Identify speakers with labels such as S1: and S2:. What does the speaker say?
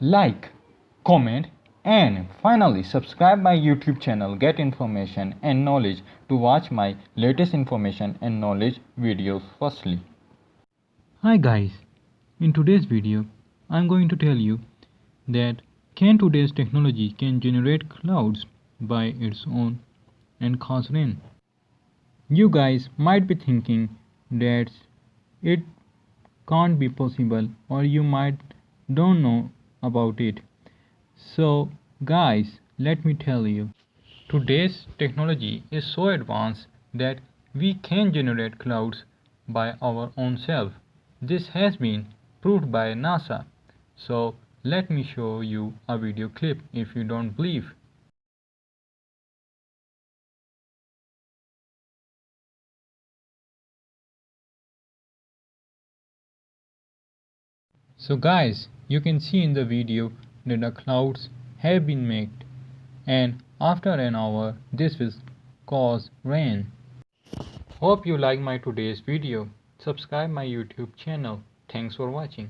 S1: like, comment, and finally subscribe my YouTube channel. Get information and knowledge to watch my latest information and knowledge videos firstly. Hi guys, in today's video I'm going to tell you that can today's technology can generate clouds by its own and cause rain. You guys might be thinking that it can't be possible, or you might don't know about it. So guys, let me tell you. Today's technology is so advanced that we can generate clouds by our own self. This has been proved by NASA. So let me show you a video clip if you don't believe. So guys, you can see in the video that the clouds have been made, and after an hour this will cause rain. Hope you like my today's video. Subscribe my YouTube channel. Thanks for watching.